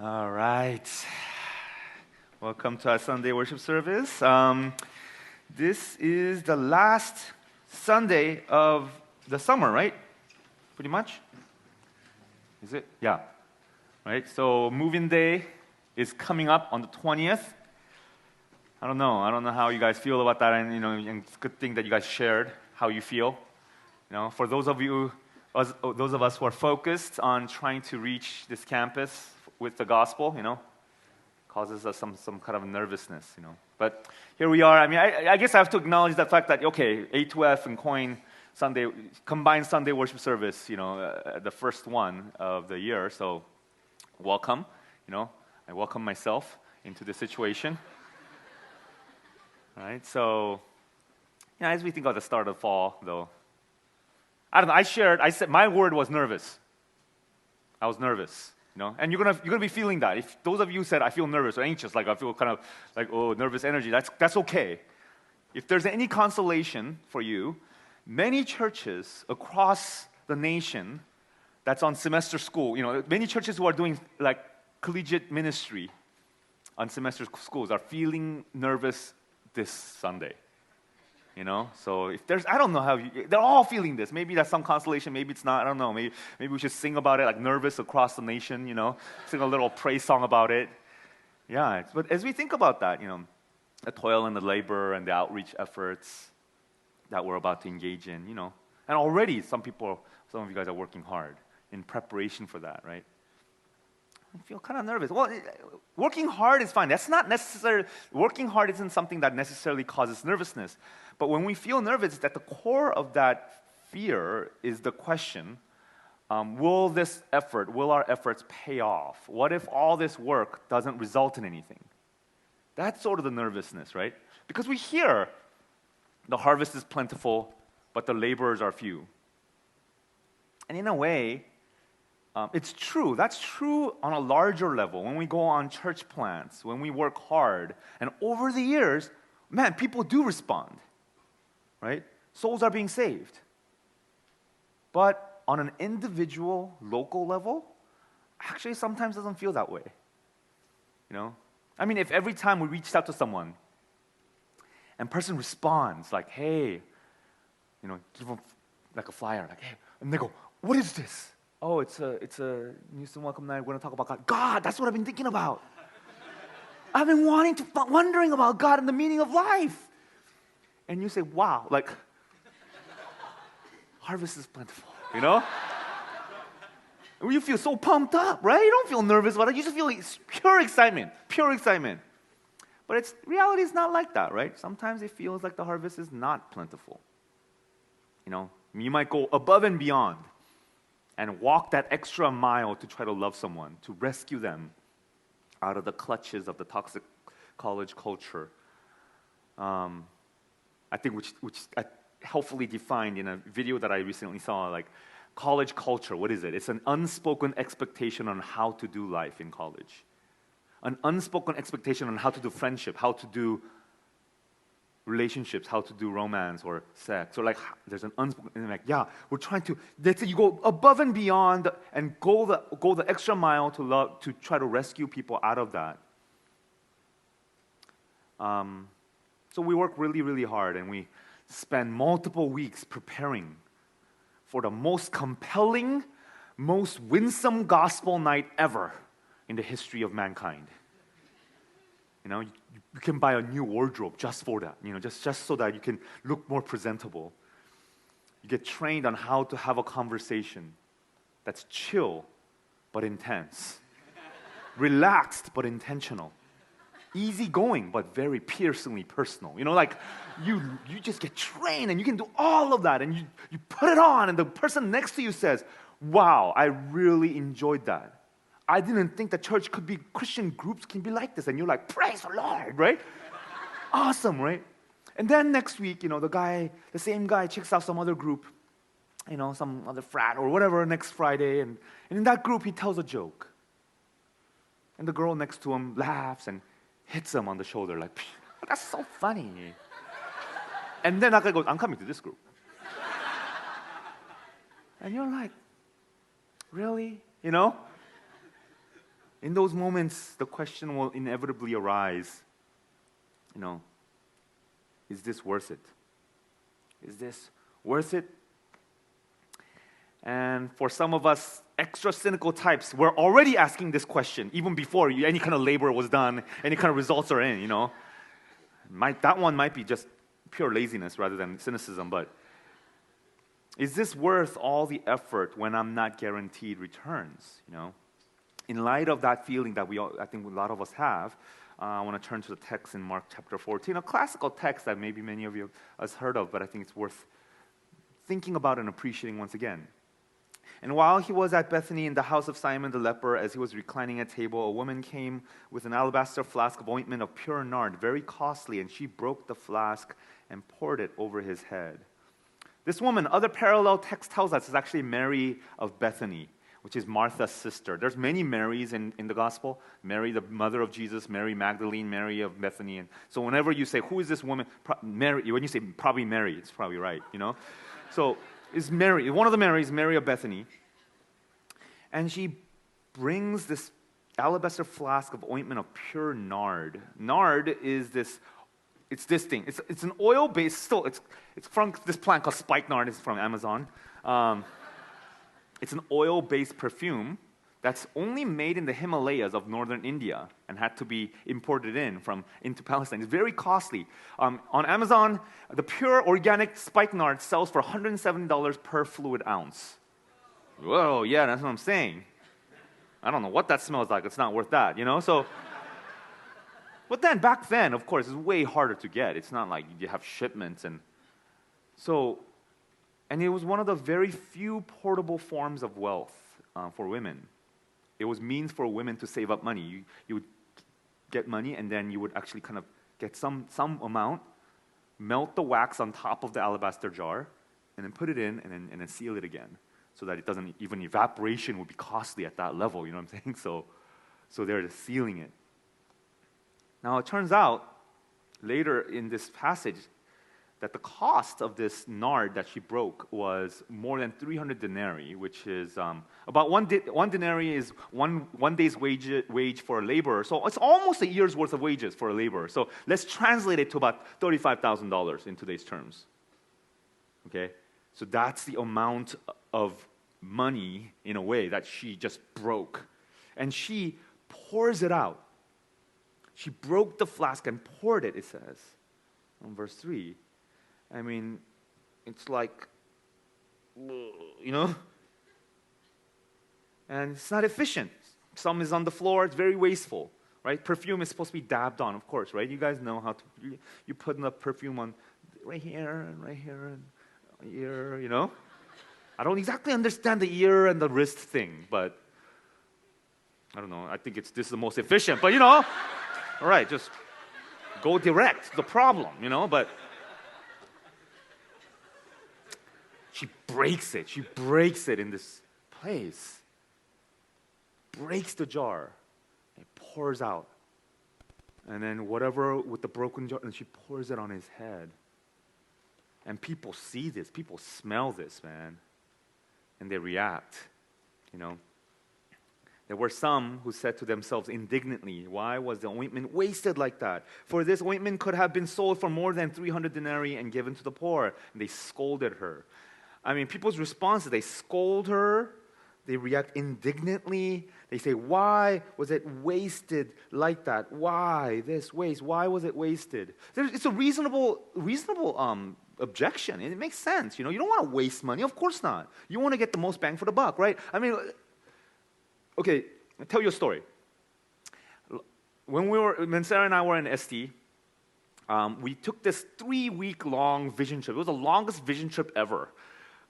All right. Welcome to our Sunday worship service. This is the last Sunday of the summer, right? Pretty much? Is it? Yeah. Right? So, move-in day is coming up on the 20th. I don't know how you guys feel about that, and and it's a good thing that you guys shared how you feel. For those of us who are focused on trying to reach this campus with the gospel, causes us some kind of nervousness, But here we are. I mean, I guess I have to acknowledge the fact that, okay, A2F and Coin Sunday, combined Sunday worship service, the first one of the year. So welcome, I welcome myself into the situation. All right, so, as we think of the start of fall, though, I don't know, I said my word was nervous. I was nervous. And you're gonna be feeling that. If those of you said I feel nervous or anxious, like I feel kind of like nervous energy, that's okay. If there's any consolation for you, many churches across the nation that's on semester school, many churches who are doing like collegiate ministry on semester schools are feeling nervous this Sunday. So if there's, I don't know they're all feeling this. Maybe that's some consolation, maybe it's not, I don't know. Maybe we should sing about it, like nervous across the nation, sing a little praise song about it. Yeah, but as we think about that, the toil and the labor and the outreach efforts that we're about to engage in, and already some of you guys are working hard in preparation for that, right? I feel kind of nervous. Well, working hard is fine. That's not necessarily, working hard isn't something that necessarily causes nervousness. But when we feel nervous, at the core of that fear is the question, will our efforts pay off? What if all this work doesn't result in anything? That's sort of the nervousness, right? Because we hear the harvest is plentiful, but the laborers are few. And in a way, it's true. That's true on a larger level. When we go on church plants, when we work hard, and over the years, man, people do respond, right? Souls are being saved. But on an individual, local level, actually sometimes doesn't feel that way. I mean, if every time we reached out to someone, and person responds like, hey, give them like a flyer, like, hey, and they go, what is this? Oh, it's a New Student Welcome Night. We're going to talk about God. God, that's what I've been thinking about. I've been wondering about God and the meaning of life. And you say, wow, like, harvest is plentiful, And you feel so pumped up, right? You don't feel nervous about it. You just feel like pure excitement. But reality is not like that, right? Sometimes it feels like the harvest is not plentiful. You might go above and beyond and walk that extra mile to try to love someone, to rescue them out of the clutches of the toxic college culture. I think which I helpfully defined in a video that I recently saw, like college culture, what is it? It's an unspoken expectation on how to do life in college. An unspoken expectation on how to do friendship, how to do relationships, how to do romance or sex, or like there's an unspoken, like, yeah, we're trying to, you go above and beyond and go the extra mile to try to rescue people out of that. So we work really, really hard, and we spend multiple weeks preparing for the most compelling, most winsome gospel night ever in the history of mankind. You can buy a new wardrobe just for that, just so that you can look more presentable. You get trained on how to have a conversation that's chill but intense, relaxed but intentional, easygoing but very piercingly personal. Like you just get trained and you can do all of that, and you put it on, and the person next to you says, wow, I really enjoyed that. I didn't think that Christian groups can be like this. And you're like, praise the Lord, right? Awesome, right? And then next week, the same guy checks out some other group, some other frat or whatever next Friday. And in that group, he tells a joke. And the girl next to him laughs and hits him on the shoulder like, that's so funny. And then that guy goes, I'm coming to this group. And you're like, really? In those moments, the question will inevitably arise, is this worth it? Is this worth it? And for some of us extra cynical types, we're already asking this question even before any kind of labor was done, any kind of results are in, That one might be just pure laziness rather than cynicism, but is this worth all the effort when I'm not guaranteed returns, In light of that feeling that I think a lot of us have, I want to turn to the text in Mark chapter 14, a classical text that maybe many of you have heard of, but I think it's worth thinking about and appreciating once again. And while he was at Bethany in the house of Simon the leper, as he was reclining at table, a woman came with an alabaster flask of ointment of pure nard, very costly, and she broke the flask and poured it over his head. This woman, other parallel text tells us, is actually Mary of Bethany, which is Martha's sister. There's many Marys in the gospel. Mary, the mother of Jesus, Mary Magdalene, Mary of Bethany. And so whenever you say, who is this woman? Mary, when you say probably Mary, it's probably right, So is Mary, one of the Marys, Mary of Bethany. And she brings this alabaster flask of ointment of pure nard. Nard is this, it's this thing. It's an oil-based, still, it's from this plant called spikenard. It's from Amazon. It's an oil-based perfume that's only made in the Himalayas of northern India and had to be imported into Palestine. It's very costly. On Amazon, the pure organic spikenard sells for $170 per fluid ounce. Whoa, yeah, that's what I'm saying. I don't know what that smells like. It's not worth that, So, but then back then, of course, it's way harder to get. It's not like you have shipments and it was one of the very few portable forms of wealth for women. It was means for women to save up money. You would get money, and then you would actually kind of get some amount, melt the wax on top of the alabaster jar, and then put it in, and then seal it again, so that it doesn't, even evaporation would be costly at that level, you know what I'm saying? So they're just sealing it. Now, it turns out, later in this passage, that the cost of this nard that she broke was more than 300 denarii, which is about one denarii is one day's wage for a laborer. So it's almost a year's worth of wages for a laborer. So let's translate it to about $35,000 in today's terms. Okay? So that's the amount of money, in a way, that she just broke. And she pours it out. She broke the flask and poured it, it says, in verse 3. I mean, it's like, and it's not efficient. Some is on the floor, it's very wasteful, right? Perfume is supposed to be dabbed on, of course, right? You guys know how to, you put enough perfume on right here and ear, I don't exactly understand the ear and the wrist thing, but I don't know, I think this is the most efficient, but all right, just go direct to the problem, but she breaks it in this place, breaks the jar, and pours out. And then whatever with the broken jar, and she pours it on his head. And people see this, people smell this, man, and they react, There were some who said to themselves indignantly, why was the ointment wasted like that? For this ointment could have been sold for more than 300 denarii and given to the poor. And they scolded her. I mean, people's response is they scold her, they react indignantly, they say, why was it wasted like that? Why this waste? Why was it wasted? It's a reasonable objection, and it makes sense. You don't want to waste money, of course not. You want to get the most bang for the buck, right? I mean, okay, I'll tell you a story. When Sarah and I were in SD, we took this 3-week-long vision trip. It was the longest vision trip ever.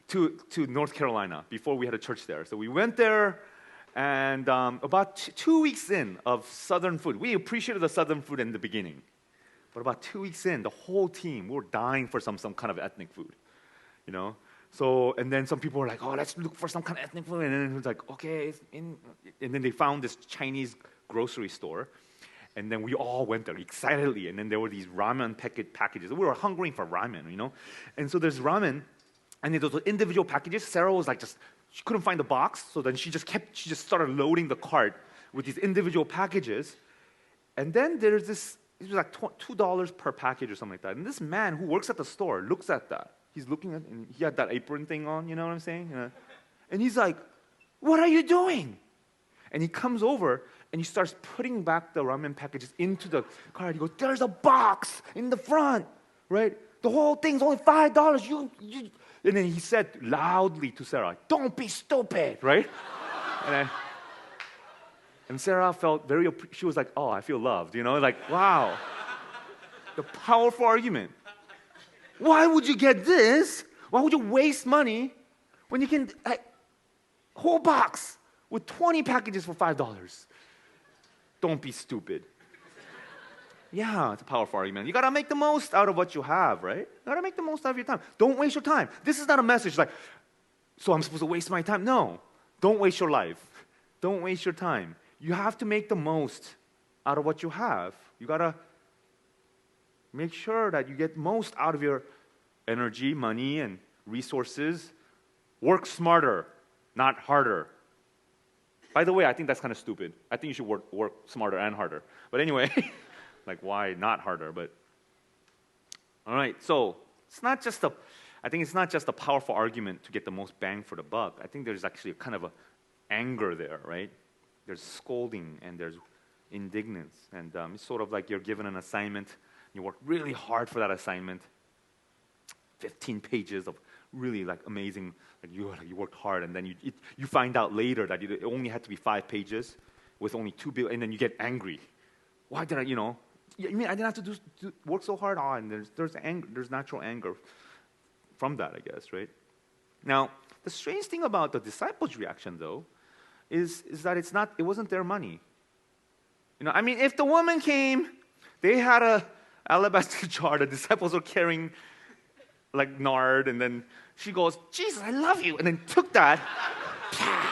To North Carolina before we had a church there. So we went there, and about 2 weeks in of Southern food, we appreciated the Southern food in the beginning. But about 2 weeks in, the whole team, we were dying for some kind of ethnic food, So, and then some people were like, oh, let's look for some kind of ethnic food. And then it was like, okay. And then they found this Chinese grocery store. And then we all went there excitedly. And then there were these ramen packages. We were hungering for ramen, And so there's ramen. And those individual packages. Sarah was like she couldn't find the box, so then she just started loading the cart with these individual packages. And then there's this, it was like $2 per package or something like that. And this man who works at the store looks at that. He's looking at, and he had that apron thing on, you know what I'm saying? And he's like, "What are you doing?" And he comes over and he starts putting back the ramen packages into the car. He goes, "There's a box in the front, right? The whole thing's only $5. And then he said loudly to Sarah, "Don't be stupid," right? And Sarah felt she was like, "Oh, I feel loved," like, wow. The powerful argument. Why would you get this? Why would you waste money when you can, whole box with 20 packages for $5? Don't be stupid. Yeah, it's a powerful argument. You got to make the most out of what you have, right? You got to make the most out of your time. Don't waste your time. This is not a message like, so I'm supposed to waste my time. No, don't waste your life. Don't waste your time. You have to make the most out of what you have. You got to make sure that you get most out of your energy, money, and resources. Work smarter, not harder. By the way, I think that's kind of stupid. I think you should work smarter and harder. But anyway, like why not harder? But all right, so I think it's not just a powerful argument to get the most bang for the buck. I think there's actually kind of a anger there, right? There's scolding and there's indignance, and it's sort of like you're given an assignment. You work really hard for that assignment. 15 pages of really like amazing. Like you worked hard, and then you find out later that it only had to be 5 pages with only 2 billion, and then you get angry. Why did I? You mean I didn't have to work so hard? And there's anger. There's natural anger from that, I guess, right? Now, the strange thing about the disciples' reaction, though, is that it wasn't their money. I mean, if the woman came, they had a alabaster jar. The disciples were carrying like nard, and then she goes, "Jesus, I love you," and then took that.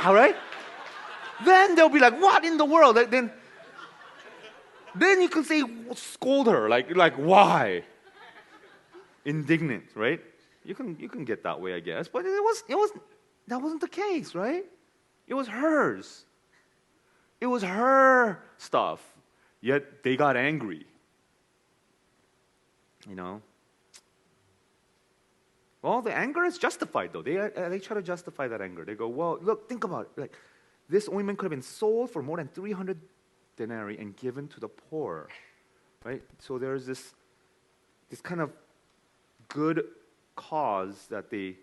All right? Then they'll be like, "What in the world?" Then you can say, scold her, like why? Indignant, right? You can get that way, I guess, but that wasn't the case, right? It was hers. It was her stuff. Yet they got angry. Well, the anger is justified, though. They try to justify that anger. They go, "Well, look, think about it. Like, this ointment could have been sold for more than 300 denarii and given to the poor," right? So there's this kind of good cause that they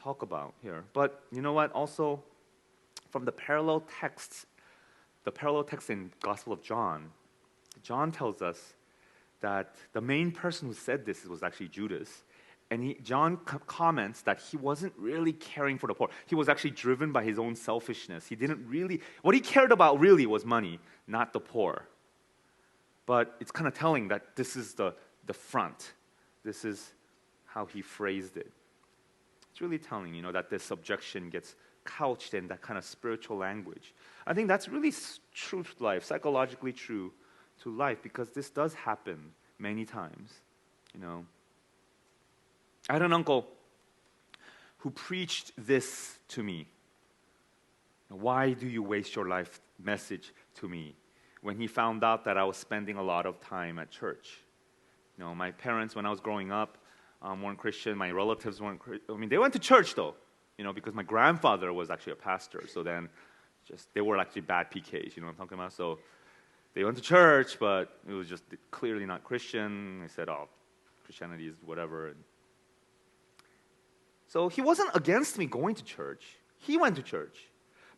talk about here. But you know what? Also, from the parallel text in Gospel of John tells us that the main person who said this was actually Judas. And John comments that he wasn't really caring for the poor. He was actually driven by his own selfishness. What he cared about really was money, not the poor. But it's kind of telling that this is the front. This is how he phrased it. It's really telling, that this subjection gets couched in that kind of spiritual language. I think that's really true to life, psychologically true to life, because this does happen many times, I had an uncle who preached this to me. "Why do you waste your life?" message to me when he found out that I was spending a lot of time at church. My parents, when I was growing up, weren't Christian. My relatives weren't Christian. They went to church, though, because my grandfather was actually a pastor. So then they were actually bad PKs, you know what I'm talking about? So they went to church, but it was just clearly not Christian. They said, "Oh, Christianity is whatever." So he wasn't against me going to church. He went to church.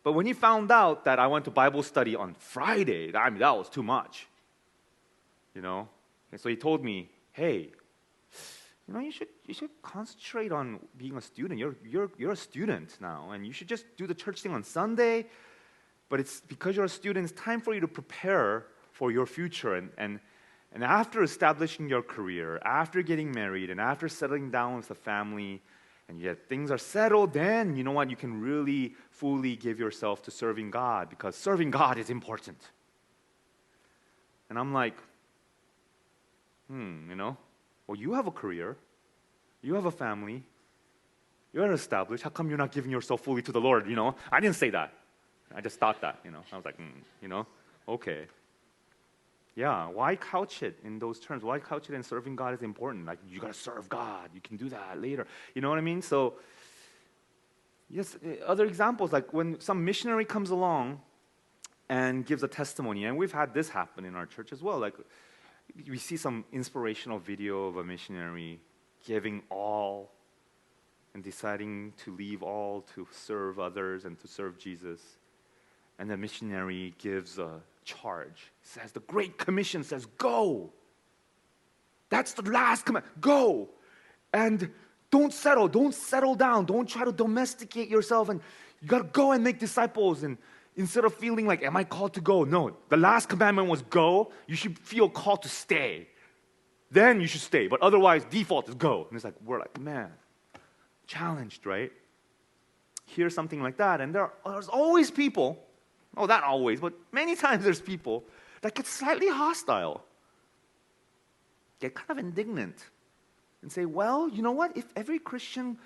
But when he found out that I went to Bible study on Friday, that was too much. And so he told me, "Hey, you should concentrate on being a student. You're a student now, and you should just do the church thing on Sunday. But it's because you're a student, it's time for you to prepare for your future. And after establishing your career, after getting married, and after settling down with a family, and yet things are settled, then you know what? You can really fully give yourself to serving God, because serving God is important." And I'm like, well, you have a career, you have a family, you're established. How come you're not giving yourself fully to the Lord? I didn't say that. I just thought that, I was like, okay. Yeah, why couch it in those terms? Why couch it in serving God is important? Like, you got to serve God. You can do that later. You know what I mean? So, yes, other examples, like when some missionary comes along and gives a testimony, and we've had this happen in our church as well. Like, we see some inspirational video of a missionary giving all and deciding to leave all to serve others and to serve Jesus. And the missionary gives a charge. Says, the Great Commission says, go. That's the last command. Go. And don't settle down. Don't try to domesticate yourself. And you got to go and make disciples. And instead of feeling like, am I called to go? No, the last commandment was go. You should feel called to stay. Then you should stay. But otherwise, default is go. And it's like, we're like, man, challenged, right? Hear something like that. And there's always people, not always, but many times there's people that get slightly hostile, get kind of indignant, and say, well, you know what? If every Christian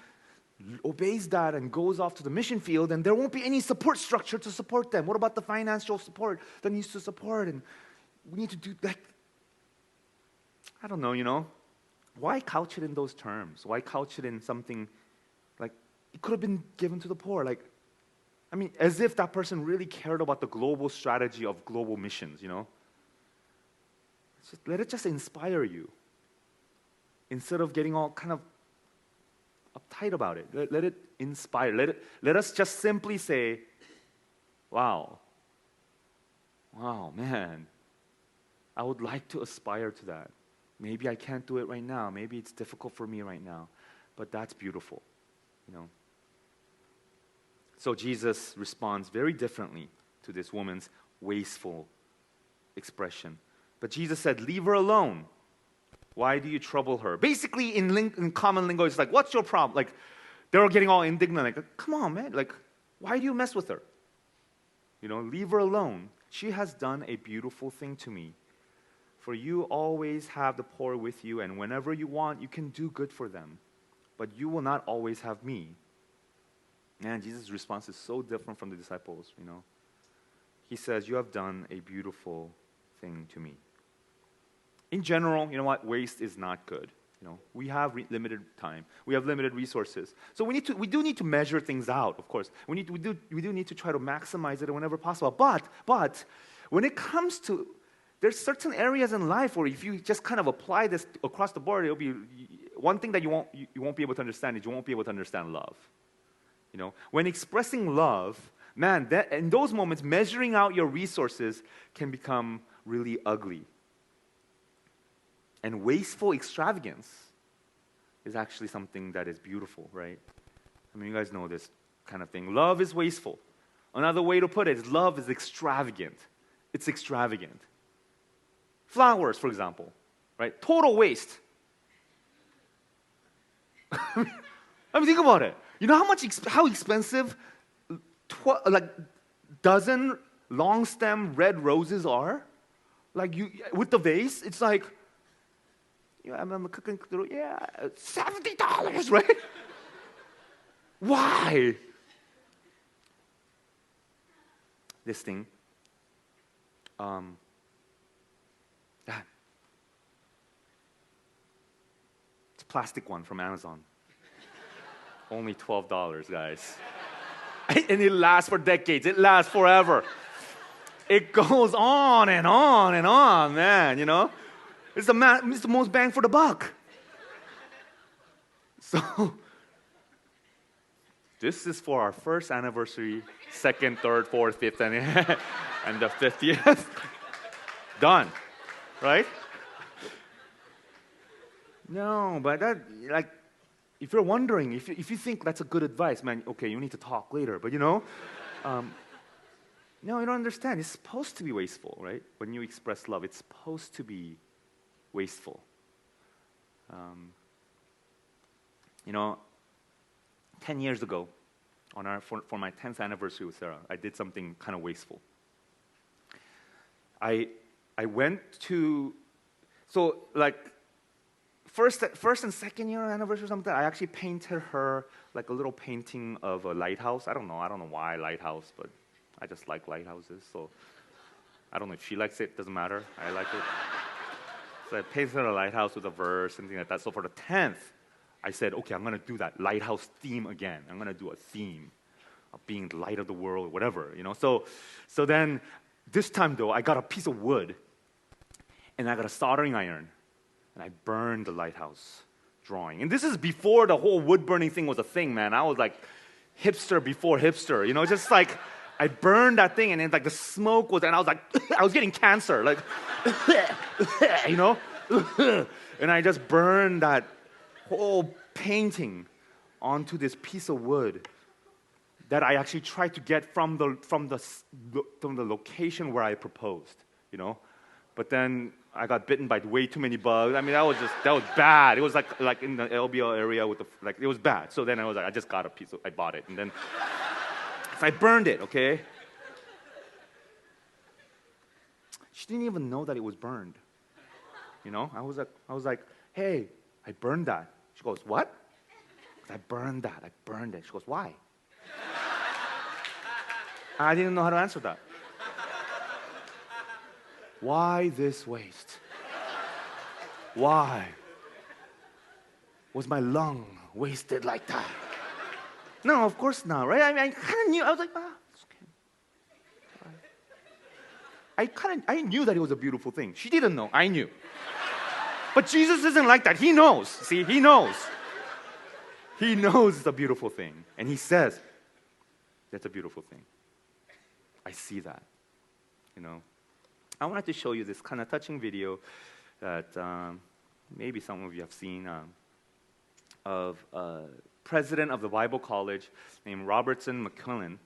obeys that and goes off to the mission field, then there won't be any support structure to support them. What about the financial support that needs to support? And we need to do that. I don't know, Why couch it in those terms? Why couch it in something like it could have been given to the poor? Like, as if that person really cared about the global strategy of global missions, Let it just inspire you instead of getting all kind of uptight about it. Let it inspire. Let us just simply say, wow, man, I would like to aspire to that. Maybe I can't do it right now. Maybe it's difficult for me right now. But that's beautiful, So Jesus responds very differently to this woman's wasteful expression. But Jesus said, leave her alone. Why do you trouble her? Basically, in common lingo, it's like, what's your problem? Like, they're getting all indignant. Like, come on, man. Like, why do you mess with her? Leave her alone. She has done a beautiful thing to me. For you always have the poor with you, and whenever you want, you can do good for them. But you will not always have me. Man, Jesus' response is so different from the disciples, He says, you have done a beautiful thing to me. In general, you know what? Waste is not good. We have limited time. We have limited resources. So we do need to measure things out, of course. We do need to try to maximize it whenever possible. But when it comes to, there's certain areas in life where if you just kind of apply this across the board, it'll be one thing that you won't be able to understand is you won't be able to understand love. When expressing love, man, in those moments, measuring out your resources can become really ugly. And wasteful extravagance is actually something that is beautiful, right? You guys know this kind of thing. Love is wasteful. Another way to put it is love is extravagant. It's extravagant. Flowers, for example, right? Total waste. Think about it. You know how expensive dozen long stem red roses are? Like with the vase, it's like, I'm cooking through, $70, right? Why? This thing. It's a plastic one from Amazon. Only $12, guys. And it lasts for decades. It lasts forever. It goes on and on and on, man, It's the most bang for the buck. So, this is for our first anniversary, second, third, fourth, fifth, and the 50th. Done, right? No, but that, if you're wondering, if you think that's a good advice, man, okay, you need to talk later. But no, you don't understand. It's supposed to be wasteful, right? When you express love, it's supposed to be wasteful. 10 years ago, for my 10th anniversary with Sarah, I did something kind of wasteful. I went to, first and second year anniversary or something, I actually painted her like a little painting of a lighthouse. I don't know why lighthouse, but I just like lighthouses, so I don't know if she likes it. Doesn't matter. I like it. So I painted a lighthouse with a verse, something like that. So for the 10th, I said, okay, I'm going to do that lighthouse theme again. I'm going to do a theme of being the light of the world, whatever, you know. So then this time, though, I got a piece of wood, and I got a soldering iron, and I burned the lighthouse drawing. And this is before the whole wood burning thing was a thing, man. I was like hipster before hipster, you know, just like I burned that thing, and then like the smoke was, and I was like, I was getting cancer, like, you know, and I just burned that whole painting onto this piece of wood that I actually tried to get from the location where I proposed, you know, but then I got bitten by way too many bugs. I mean, that was bad. It was like in the LBL area with it was bad. So then I was like, I just got I bought it, and then so I burned it. Okay. She didn't even know that it was burned. You know, I was like, hey, I burned that. She goes, what? I burned that. I burned it. She goes, why? I didn't know how to answer that. Why this waste? Why was my lung wasted like that? No, of course not, right? I mean, I kind of knew. I was like, it's okay. I knew that it was a beautiful thing. She didn't know. I knew. But Jesus isn't like that. He knows. See, he knows. He knows it's a beautiful thing. And he says, that's a beautiful thing. I see that, you know. I wanted to show you this kind of touching video that maybe some of you have seen of a president of the Bible College named Robertson McQuillan,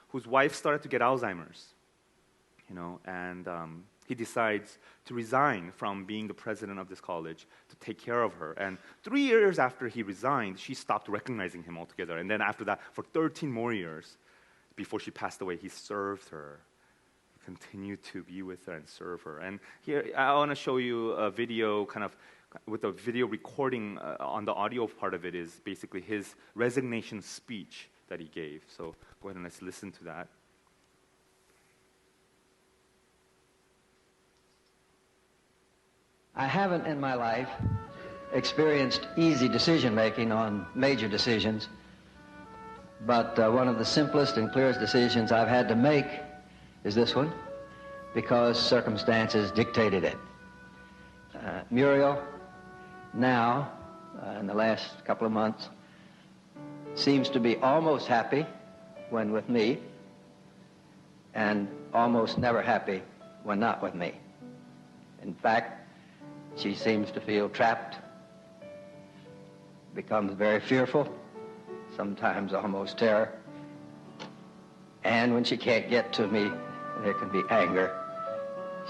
whose wife started to get Alzheimer's, you know, and he decides to resign from being the president of this college to take care of her. And 3 years after he resigned, she stopped recognizing him altogether. And then after that, for 13 more years, before she passed away, he served her. Continue to be with her and serve her. And here, I want to show you a video kind of with a video recording on the audio part of it is basically his resignation speech that he gave. So go ahead and let's listen to that. I haven't in my life experienced easy decision-making on major decisions, but one of the simplest and clearest decisions I've had to make is this one, because circumstances dictated it. Muriel, now, in the last couple of months, seems to be almost happy when with me, and almost never happy when not with me. In fact, she seems to feel trapped, becomes very fearful, sometimes almost terror, and when she can't get to me, there can be anger.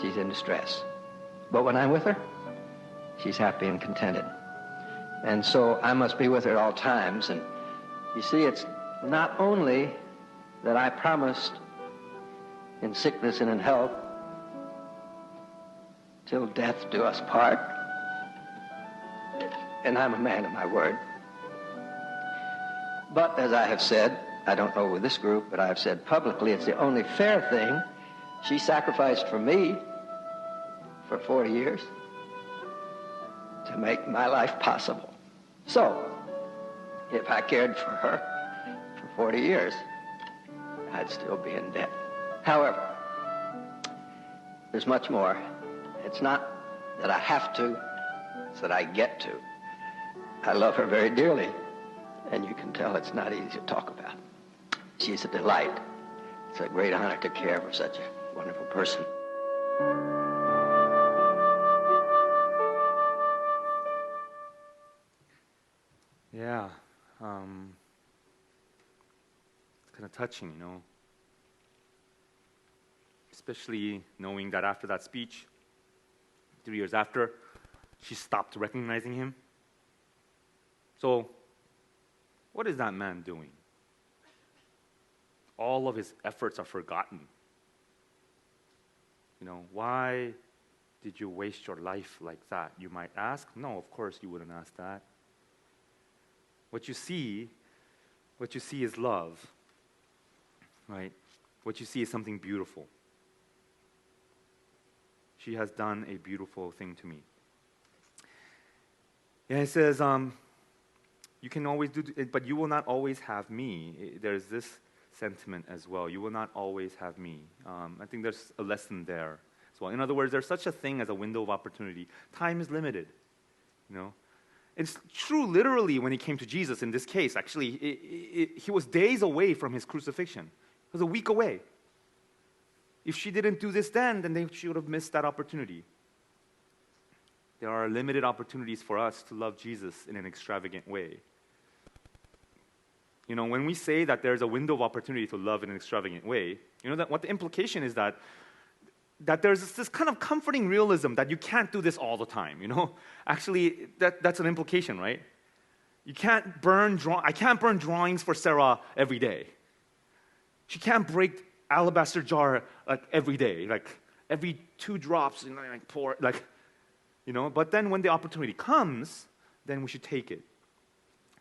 She's in distress. But when I'm with her, she's happy and contented. And so I must be with her at all times. And you see, it's not only that I promised in sickness and in health, till death do us part. And I'm a man of my word. But as I have said, I don't know with this group, but I have said publicly, it's the only fair thing. She sacrificed for me for 40 years to make my life possible. So, if I cared for her for 40 years, I'd still be in debt. However, there's much more. It's not that I have to, it's that I get to. I love her very dearly, and you can tell it's not easy to talk about. She's a delight. It's a great honor to care for such a wonderful person. Yeah, it's kind of touching, you know, especially knowing that after that speech, 3 years after, she stopped recognizing him. So, what is that man doing? All of his efforts are forgotten. You know, why did you waste your life like that? You might ask. No, of course you wouldn't ask that. What you see is love, right? what you see is something beautiful. She has done a beautiful thing to me. Yeah, it says, you can always do it, but you will not always have me. There's this sentiment as well. You will not always have me. I think there's a lesson there as well. In other words, there's such a thing as a window of opportunity. Time is limited, you know. It's true literally when he came to Jesus in this case. Actually, he was days away from his crucifixion. It was a week away. If she didn't do this then she would have missed that opportunity. There are limited opportunities for us to love Jesus in an extravagant way. You know, when we say that there's a window of opportunity to love in an extravagant way, you know, that what the implication is that there's this kind of comforting realism that you can't do this all the time, you know? Actually, that's an implication, right? I can't burn drawings for Sarah every day. She can't break alabaster jar like every day, like every 2 drops, and like pour, like, you know. But then when the opportunity comes, then we should take it,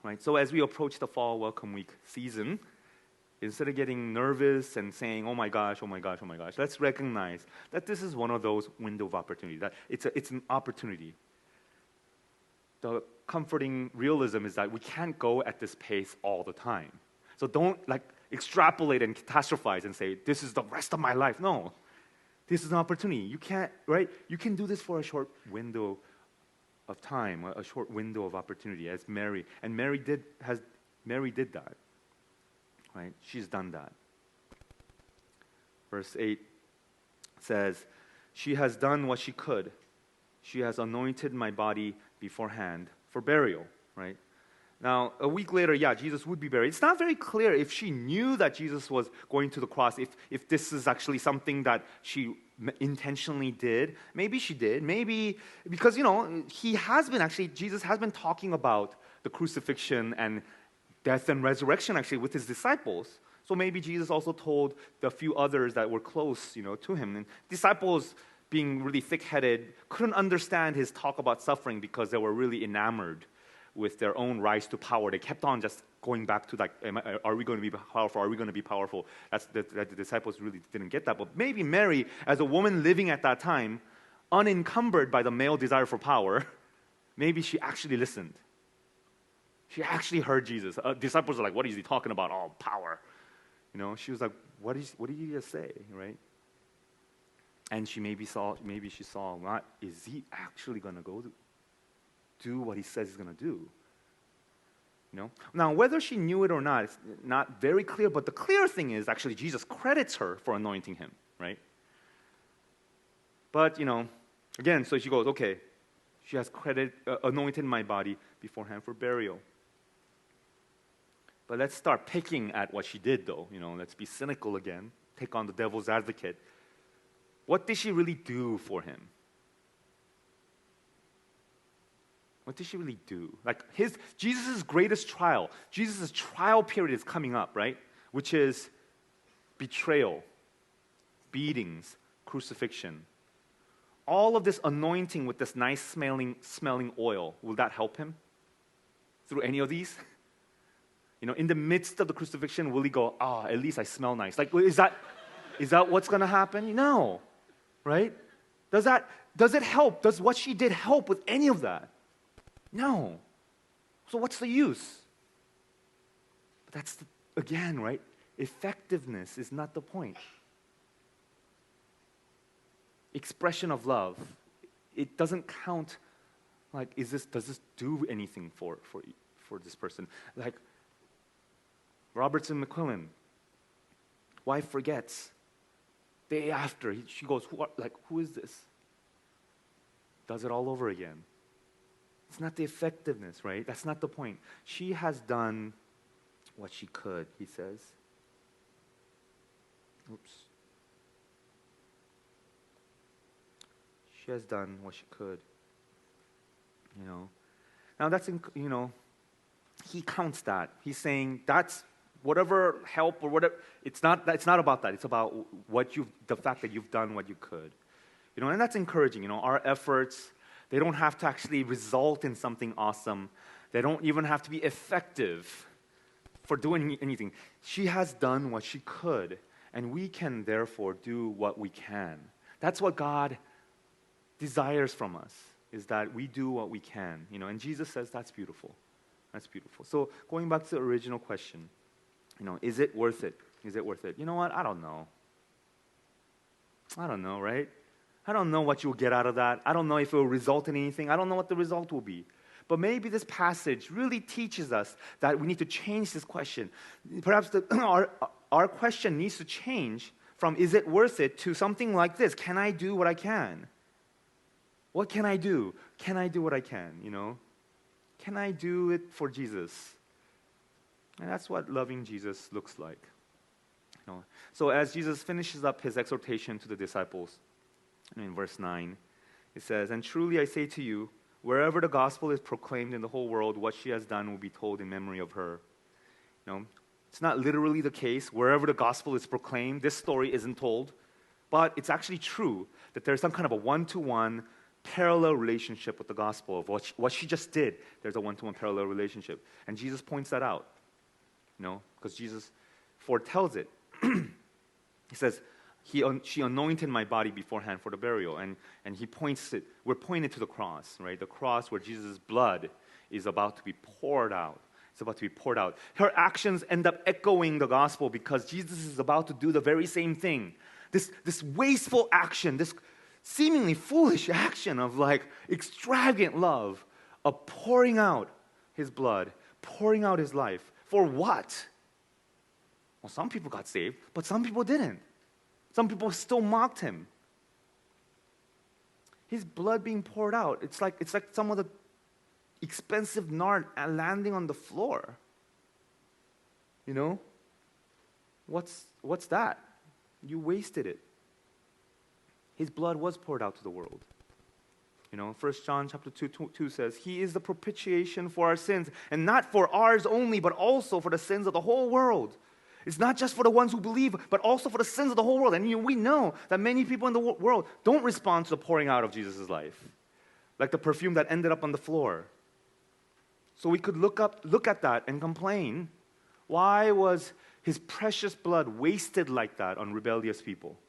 right? So as we approach the fall welcome week season, instead of getting nervous and saying, "Oh my gosh, oh my gosh, oh my gosh," let's recognize that this is one of those window of opportunity. That it's an opportunity. The comforting realism is that we can't go at this pace all the time. So don't like extrapolate and catastrophize and say, this is the rest of my life. No. This is an opportunity. You can't, right? You can do this for a short window of time, a short window of opportunity, as Mary. And Mary did that. Right? She's done that. Verse 8 says, she has done what she could. She has anointed my body beforehand for burial, right? Now, a week later, Jesus would be buried. It's not very clear if she knew that Jesus was going to the cross, if this is actually something that she intentionally did. Maybe she did. Maybe, because, you know, Jesus has been talking about the crucifixion and death and resurrection, actually, with his disciples. So maybe Jesus also told the few others that were close, you know, to him. And disciples, being really thick-headed, couldn't understand his talk about suffering because they were really enamored with their own rise to power. They kept on just going back to like, are we going to be powerful? Are we going to be powerful? That the disciples really didn't get that. But maybe Mary, as a woman living at that time, unencumbered by the male desire for power, maybe she actually listened. She actually heard Jesus. Disciples are like, what is he talking about? Oh, power. You know, she was like, what did he just say, right? And she maybe she saw, what is he actually going to go do what he says he's going to do? You know? Now, whether she knew it or not, it's not very clear, but the clear thing is actually Jesus credits her for anointing him, right? But, you know, again, so she goes, okay, she has anointed my body beforehand for burial. But let's start picking at what she did, though. You know, let's be cynical again, take on the devil's advocate. What did she really do for him? What did she really do? Like Jesus' greatest trial, Jesus' trial period is coming up, right? Which is betrayal, beatings, crucifixion. All of this anointing with this nice smelling oil, will that help him through any of these? You know, in the midst of the crucifixion, will he go, at least I smell nice? Like, is that what's going to happen? No, right? Does it help? Does what she did help with any of that? No. So what's the use? That's, again, right? Effectiveness is not the point. Expression of love, it doesn't count, like, does this do anything for this person? Like, Robertson McQuillan, wife forgets. Day after, she goes, who is this? Does it all over again. It's not the effectiveness, right? That's not the point. She has done what she could, he says. Oops. She has done what she could. You know. Now that's, you know, he counts that. He's saying that's whatever help or whatever. It's not about that. It's about the fact that you've done what you could. You know, and that's encouraging. You know, our efforts, they don't have to actually result in something awesome. They don't even have to be effective for doing anything. She has done what she could. And we can therefore do what we can. That's what God desires from us, is that we do what we can. And Jesus says that's beautiful. That's beautiful. So going back to the original question, is it worth it? Is it worth it? You know what? I don't know. I don't know, right? I don't know what you'll get out of that. I don't know if it will result in anything. I don't know what the result will be. But maybe this passage really teaches us that we need to change this question. Perhaps our question needs to change from is it worth it to something like this. Can I do what I can? What can I do? Can I do what I can, Can I do it for Jesus? And that's what loving Jesus looks like. So as Jesus finishes up his exhortation to the disciples, in verse 9, it says, "And truly I say to you, wherever the gospel is proclaimed in the whole world, what she has done will be told in memory of her." It's not literally the case. Wherever the gospel is proclaimed, this story isn't told. But it's actually true that there's some kind of a one-to-one parallel relationship with the gospel of what she just did. There's a one-to-one parallel relationship. And Jesus points that out, because Jesus foretells it. He says, she anointed my body beforehand for the burial. And he points it, we're pointed to the cross, right? The cross where Jesus' blood is about to be poured out. It's about to be poured out. Her actions end up echoing the gospel because Jesus is about to do the very same thing. This wasteful action, this seemingly foolish action of extravagant love, of pouring out his blood, pouring out his life. For what? Well, some people got saved, but some people didn't. Some people still mocked him. His blood being poured out, it's like some of the expensive nard landing on the floor. What's that? You wasted it. His blood was poured out to the world. 1 John chapter 2 says, "He is the propitiation for our sins, and not for ours only, but also for the sins of the whole world." It's not just for the ones who believe, but also for the sins of the whole world. And we know that many people in the world don't respond to the pouring out of Jesus' life, like the perfume that ended up on the floor. So we could look at that and complain. Why was his precious blood wasted like that on rebellious people?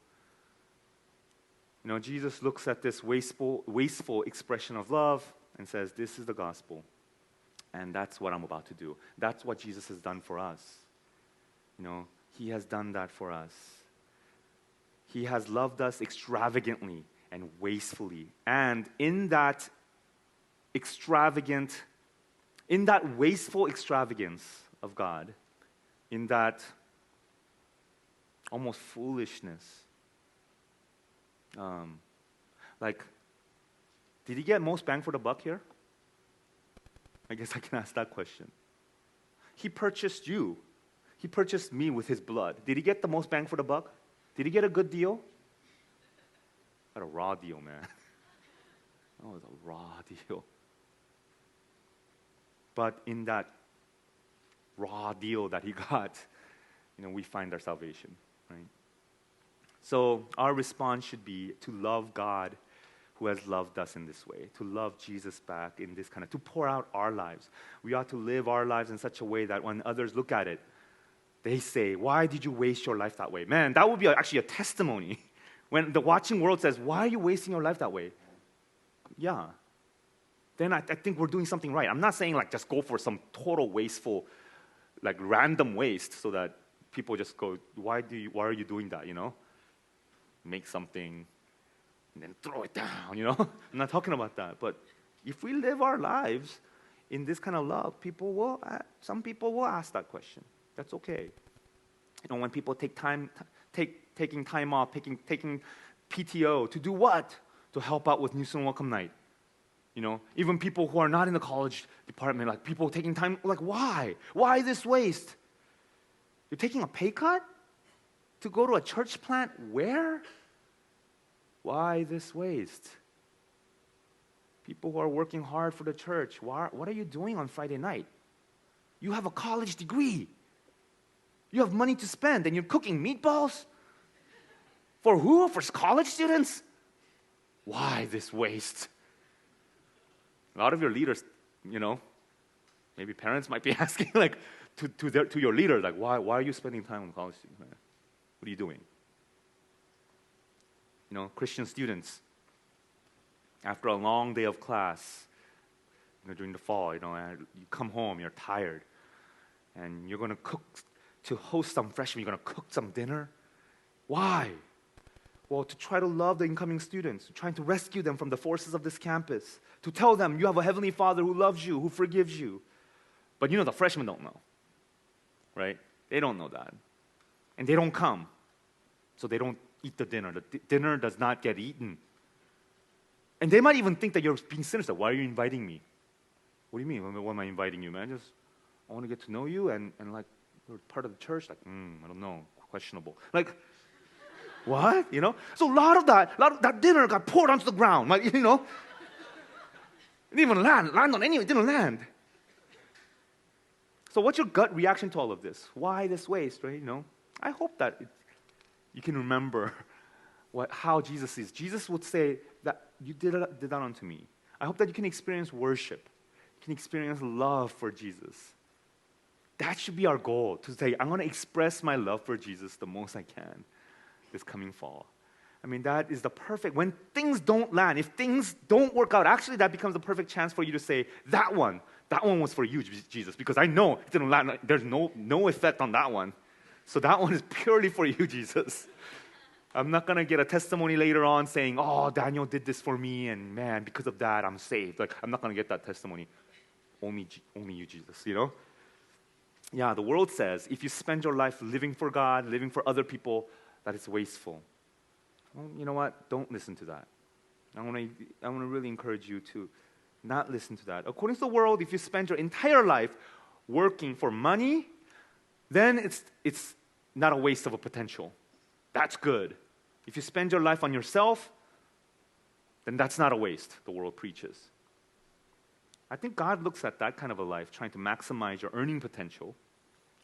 Jesus looks at this wasteful expression of love and says, this is the gospel. And that's what I'm about to do. That's what Jesus has done for us. He has done that for us. He has loved us extravagantly and wastefully. And in that wasteful extravagance of God, in that almost foolishness, did he get most bang for the buck here? I guess I can ask that question. He purchased you. He purchased me with his blood. Did he get the most bang for the buck? Did he get a good deal? Got a raw deal, man. That was a raw deal. But in that raw deal that he got, we find our salvation, right? So our response should be to love God who has loved us in this way, to love Jesus back in this to pour out our lives. We ought to live our lives in such a way that when others look at it, they say, "Why did you waste your life that way?" Man, that would be actually a testimony. When the watching world says, "Why are you wasting your life that way?" Yeah. Then I think we're doing something right. I'm not saying just go for some total wasteful, random waste so that people just go, why are you doing that, Make something and then throw it down, I'm not talking about that. But if we live our lives in this kind of love, some people will ask that question. That's okay. When people taking time off, taking PTO to do what? To help out with New Student Welcome Night. Even people who are not in the college department, people taking time, why? Why this waste? You're taking a pay cut to go to a church plant where? Why this waste? People who are working hard for the church, what are you doing on Friday night? You have a college degree. You have money to spend, and you're cooking meatballs? For who? For college students? Why this waste? A lot of your leaders, maybe parents might be asking, to your leader, why are you spending time with college students? What are you doing? Christian students, after a long day of class, during the fall, and you come home, you're tired, and you're going to cook to host some freshmen. You're going to cook some dinner. Why? Well, to try to love the incoming students, trying to rescue them from the forces of this campus, to tell them you have a heavenly Father who loves you, who forgives you. But the freshmen don't know, right? They don't know that. And they don't come, so they don't eat the dinner. The dinner does not get eaten. And they might even think that you're being sinister. Why are you inviting me? What do you mean? Why am I inviting you, man? I want to get to know you, and like, you're part of the church. Like, I don't know, questionable. Like, what? So a lot of that dinner got poured onto the ground. Like, it didn't even land on anyone. It didn't land. So what's your gut reaction to all of this? Why this waste, right? I hope that you can remember how Jesus is. Jesus would say that you did that unto me. I hope that you can experience worship. You can experience love for Jesus. That should be our goal, to say, I'm going to express my love for Jesus the most I can this coming fall. That is the perfect, when things don't land, if things don't work out, actually that becomes the perfect chance for you to say, that one was for you, Jesus, because I know it didn't land, there's no effect on that one. So that one is purely for you, Jesus. I'm not going to get a testimony later on saying, oh, Daniel did this for me, and man, because of that, I'm saved. Like, I'm not going to get that testimony. Only you, Jesus, Yeah, the world says if you spend your life living for God, living for other people, that it's wasteful. Well, you know what? Don't listen to that. I want to really encourage you to not listen to that. According to the world, if you spend your entire life working for money, then it's not a waste of a potential. That's good. If you spend your life on yourself, then that's not a waste, the world preaches. I think God looks at that kind of a life, trying to maximize your earning potential,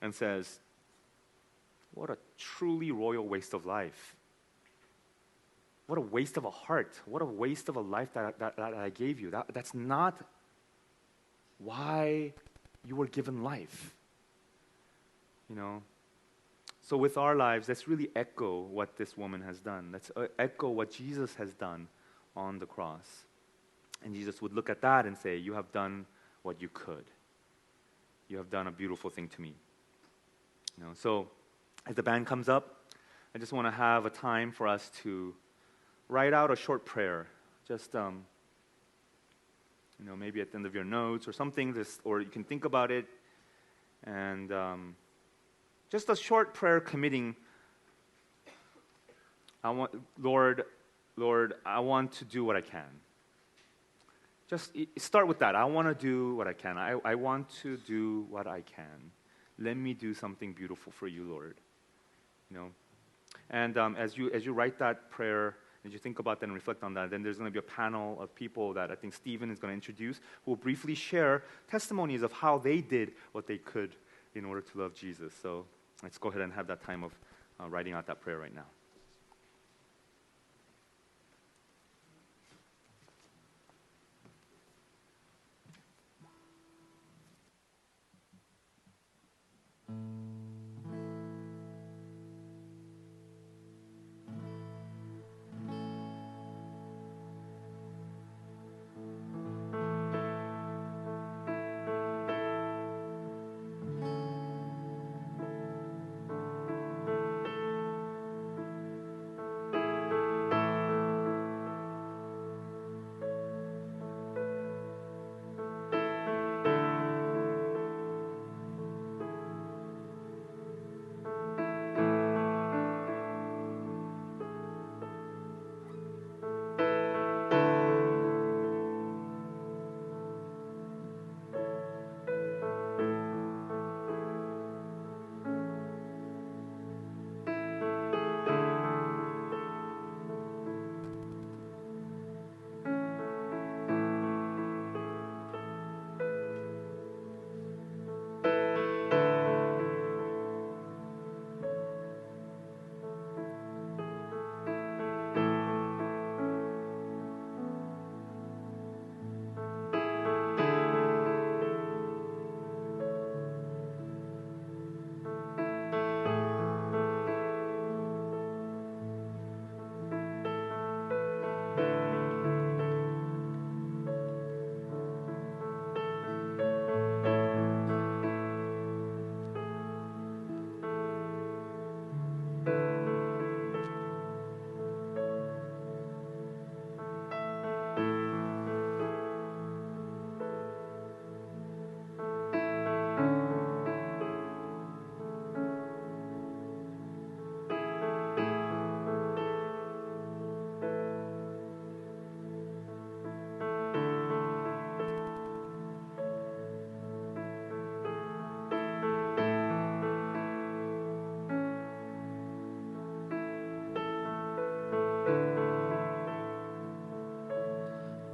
and says, what a truly royal waste of life. What a waste of a heart. What a waste of a life that I gave you. That's not why you were given life. So with our lives, let's really echo what this woman has done. Let's echo what Jesus has done on the cross. And Jesus would look at that and say, you have done what you could. You have done a beautiful thing to me. So as the band comes up, I just want to have a time for us to write out a short prayer. Just, maybe at the end of your notes or something, or you can think about it. And just a short prayer committing, Lord, I want to do what I can. Just start with that. I want to do what I can. I want to do what I can. Let me do something beautiful for you, Lord. And as you write that prayer, as you think about that and reflect on that, then there's going to be a panel of people that I think Stephen is going to introduce who will briefly share testimonies of how they did what they could in order to love Jesus. So let's go ahead and have that time of writing out that prayer right now.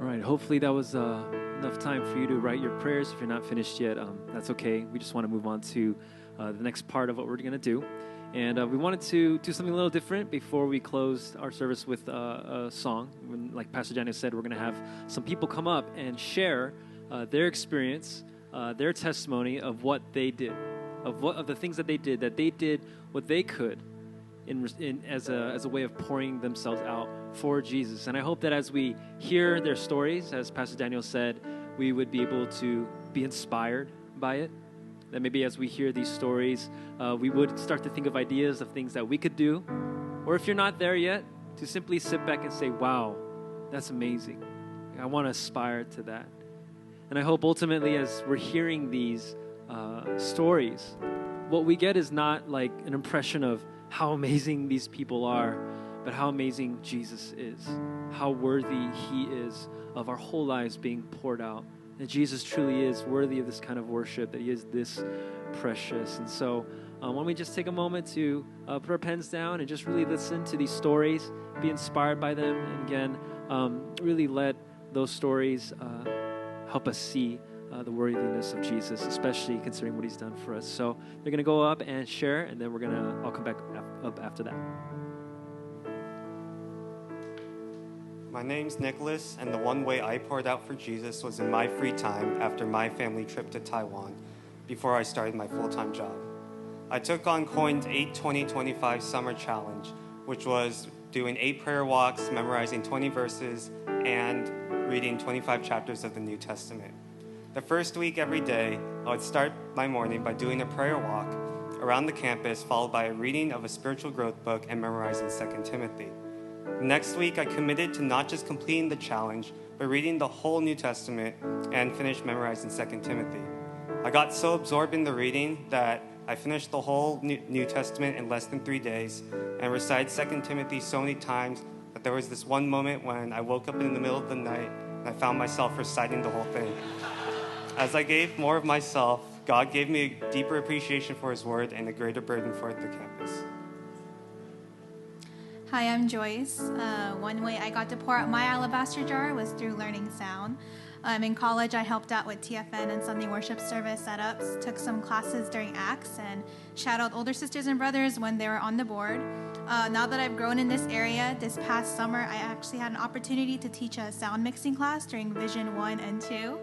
All right, hopefully that was enough time for you to write your prayers. If you're not finished yet, that's okay. We just want to move on to the next part of what we're going to do. And we wanted to do something a little different before we close our service with a song. Like Pastor Daniel said, we're going to have some people come up and share their experience, their testimony of what they did, of the things that they did what they could as a way of pouring themselves out for Jesus. And I hope that as we hear their stories, as Pastor Daniel said, we would be able to be inspired by it. That maybe as we hear these stories, we would start to think of ideas of things that we could do. Or if you're not there yet, to simply sit back and say, wow, that's amazing. I want to aspire to that. And I hope ultimately as we're hearing these stories, what we get is not like an impression of how amazing these people are, but how amazing Jesus is, how worthy he is of our whole lives being poured out. That Jesus truly is worthy of this kind of worship, that he is this precious. And so why don't we just take a moment to put our pens down and just really listen to these stories, be inspired by them, and again, really let those stories help us see the worthiness of Jesus, especially considering what he's done for us. So they're going to go up and share, and then I'll come back up after that. My name's Nicholas, and the one way I poured out for Jesus was in my free time after my family trip to Taiwan, before I started my full-time job. I took on Coin's 8-20-25 summer challenge, which was doing 8 prayer walks, memorizing 20 verses, and reading 25 chapters of the New Testament. The first week, every day, I would start my morning by doing a prayer walk around the campus, followed by a reading of a spiritual growth book and memorizing 2 Timothy. Next week, I committed to not just completing the challenge, but reading the whole New Testament and finished memorizing 2 Timothy. I got so absorbed in the reading that I finished the whole New Testament in less than 3 days and recited 2 Timothy so many times that there was this one moment when I woke up in the middle of the night and I found myself reciting the whole thing. As I gave more of myself, God gave me a deeper appreciation for his word and a greater burden for the campus. Hi, I'm Joyce. One way I got to pour out my alabaster jar was through learning sound. In college, I helped out with TFN and Sunday worship service setups, took some classes during Acts, and shadowed older sisters and brothers when they were on the board. Now that I've grown in this area, this past summer, I actually had an opportunity to teach a sound mixing class during Vision 1 and 2.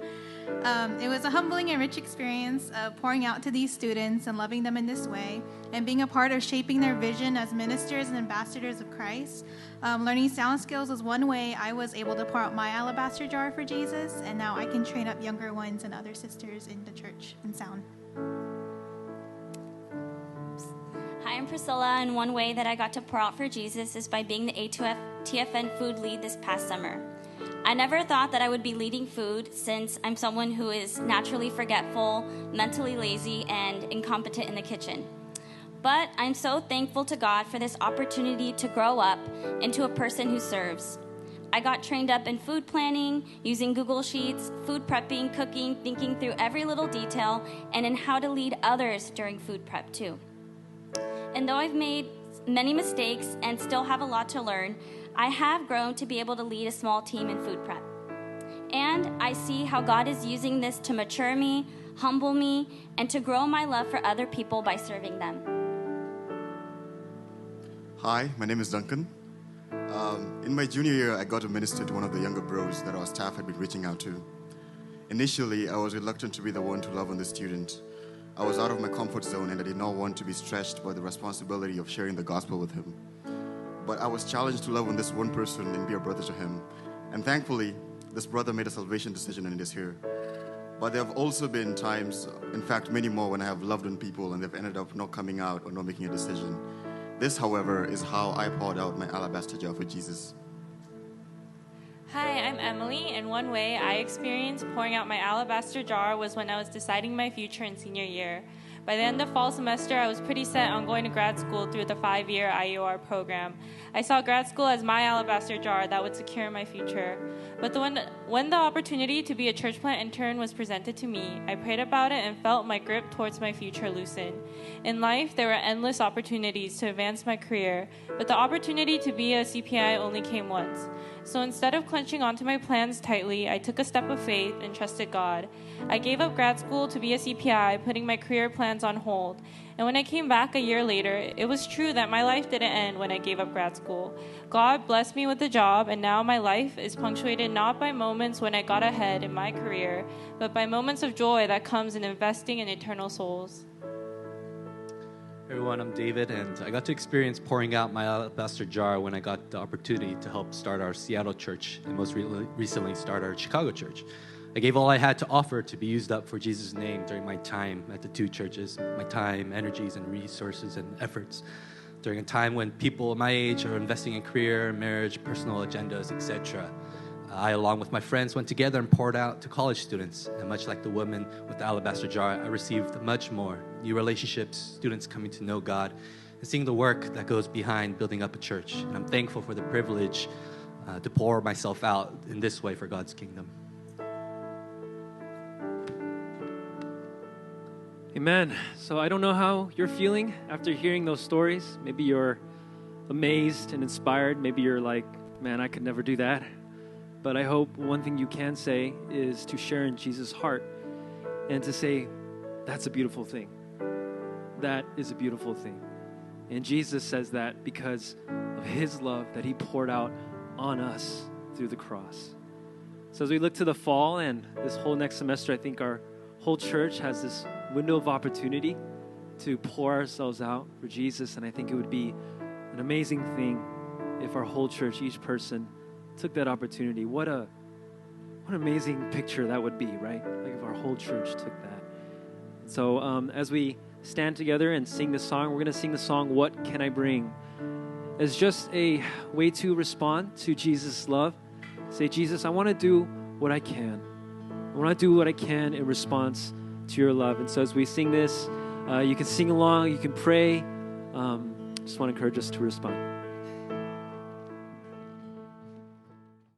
It was a humbling and rich experience of pouring out to these students and loving them in this way, and being a part of shaping their vision as ministers and ambassadors of Christ. Learning sound skills was one way I was able to pour out my alabaster jar for Jesus, and now I can train up younger ones and other sisters in the church in sound. Hi, I'm Priscilla, and one way that I got to pour out for Jesus is by being the A2F TFN food lead this past summer. I never thought that I would be leading food, since I'm someone who is naturally forgetful, mentally lazy, and incompetent in the kitchen. But I'm so thankful to God for this opportunity to grow up into a person who serves. I got trained up in food planning, using Google Sheets, food prepping, cooking, thinking through every little detail, and in how to lead others during food prep too. And though I've made many mistakes and still have a lot to learn, I have grown to be able to lead a small team in food prep. And I see how God is using this to mature me, humble me, and to grow my love for other people by serving them. Hi, my name is Duncan. In my junior year, I got to minister to one of the younger bros that our staff had been reaching out to. Initially, I was reluctant to be the one to love on the student. I was out of my comfort zone and I did not want to be stretched by the responsibility of sharing the gospel with him. But I was challenged to love on this one person and be a brother to him. And thankfully, this brother made a salvation decision and it is here. But there have also been times, in fact many more, when I have loved on people and they've ended up not coming out or not making a decision. This, however, is how I poured out my alabaster jar for Jesus. Hi, I'm Emily, and one way I experienced pouring out my alabaster jar was when I was deciding my future in senior year. By the end of fall semester, I was pretty set on going to grad school through the 5-year IUR program. I saw grad school as my alabaster jar that would secure my future. But when the opportunity to be a church plant intern was presented to me, I prayed about it and felt my grip towards my future loosen. In life, there were endless opportunities to advance my career, but the opportunity to be a CPI only came once. So instead of clenching onto my plans tightly, I took a step of faith and trusted God. I gave up grad school to be a CPI, putting my career plans on hold. And when I came back a year later, it was true that my life didn't end when I gave up grad school. God blessed me with a job, and now my life is punctuated not by moments when I got ahead in my career, but by moments of joy that comes in investing in eternal souls. Hey everyone, I'm David, and I got to experience pouring out my alabaster jar when I got the opportunity to help start our Seattle church and most recently start our Chicago church. I gave all I had to offer to be used up for Jesus' name during my time at the two churches, my time, energies, and resources and efforts. During a time when people my age are investing in career, marriage, personal agendas, etc. I, along with my friends, went together and poured out to college students. And much like the woman with the alabaster jar, I received much more. New relationships, students coming to know God, and seeing the work that goes behind building up a church. And I'm thankful for the privilege to pour myself out in this way for God's kingdom. Amen. So I don't know how you're feeling after hearing those stories. Maybe you're amazed and inspired. Maybe you're like, man, I could never do that. But I hope one thing you can say is to share in Jesus' heart and to say, that's a beautiful thing. That is a beautiful thing. And Jesus says that because of his love that he poured out on us through the cross. So as we look to the fall and this whole next semester, I think our whole church has this window of opportunity to pour ourselves out for Jesus. And I think it would be an amazing thing if our whole church, each person, took that opportunity. What an amazing picture that would be, right? Like if our whole church took that. So as we stand together and sing this song, we're going to sing the song, What Can I Bring? As just a way to respond to Jesus' love. Say, Jesus, I want to do what I can. I want to do what I can in response to your love. And so as we sing this, you can sing along, you can pray. Just want to encourage us to respond.